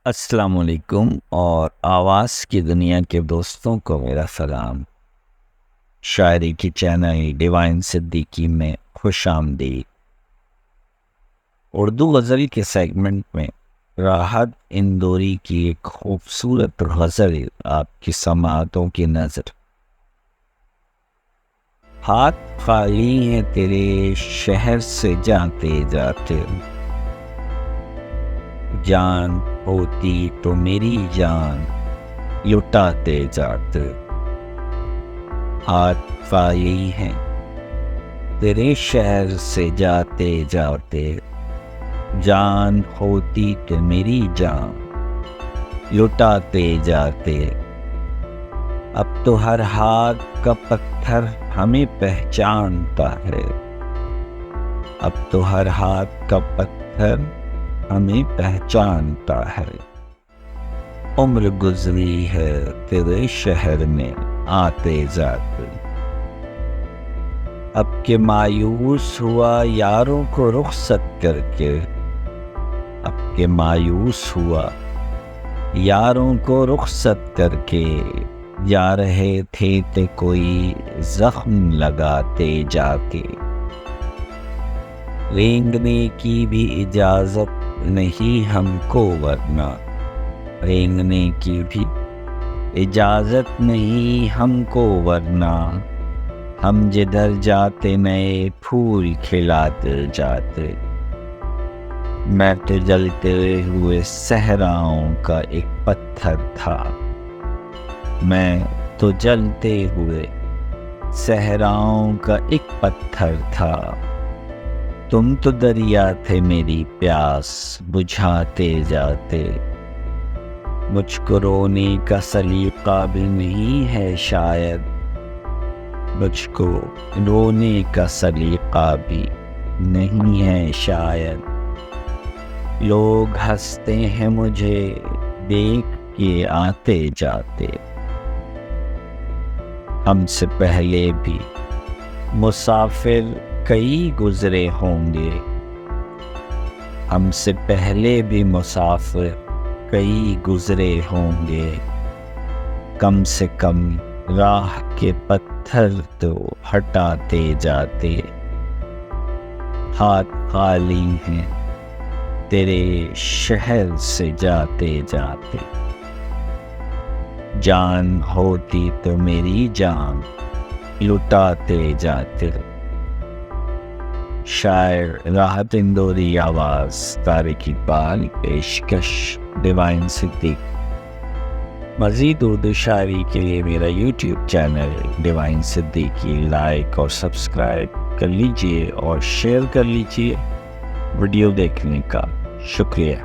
السلام علیکم اور آواز کی دنیا کے دوستوں کو میرا سلام۔ شاعری کی چینل ڈیوائن صدیقی میں خوش آمدید۔ اردو غزل کے سیگمنٹ میں راحت اندوری کی ایک خوبصورت غزل آپ کی سماعتوں کی نظر۔ ہاتھ خالی ہیں تیرے شہر سے جاتے جاتے، جان ہوتی تو میری جان لٹاتے جاتے۔ ہاتھ خالی ہیں تیرے شہر سے جاتے جاتے، جان ہوتی تو میری جان لٹاتے جاتے۔ اب تو ہر ہاتھ کا پتھر ہمیں پہچانتا ہے، اب تو ہر ہاتھ کا پتھر ہمیں پہچانتا ہے۔ عمر گزری ہے تیرے شہر میں آتے جاتے، اب کہ مایوس ہوا یاروں کو رخصت کر کے، اب کہ مایوس ہوا یاروں کو رخصت کر کے، جا رہے تھے تے کوئی زخم لگاتے جا کے۔ رینگنے کی بھی اجازت نہیں ہم کو ورنہ، رینگنے کی بھی اجازت نہیں ہم کو ورنہ، ہم جدھر جاتے نئے پھول کھلاتے جاتے۔ میں تو جلتے ہوئے صحراؤں کا ایک پتھر تھا، میں تو جلتے ہوئے صحراؤں کا ایک پتھر تھا، تم تو دریا تھے میری پیاس بجھاتے جاتے۔ مجھ کو رونے کا سلیقہ بھی نہیں ہے شاید، مجھ کو رونے کا سلیقہ بھی نہیں ہے شاید، لوگ ہنستے ہیں مجھے دیکھ کے آتے جاتے۔ ہم سے پہلے بھی مسافر کئی گزرے ہوں گے، ہم سے پہلے بھی مسافر کئی گزرے ہوں گے، کم سے کم راہ کے پتھر تو ہٹاتے جاتے۔ ہاتھ خالی ہیں تیرے شہر سے جاتے جاتے، جان ہوتی تو میری جان لٹاتے جاتے۔ شاعر راحت اندوری، آواز طارق اقبال، پیشکش ڈیوائن صدیقی۔ مزید اردو شاعری کے لیے میرا YouTube channel divine Siddiqui like اور سبسکرائب کر لیجئے اور شیئر کر لیجئے۔ ویڈیو دیکھنے کا شکریہ۔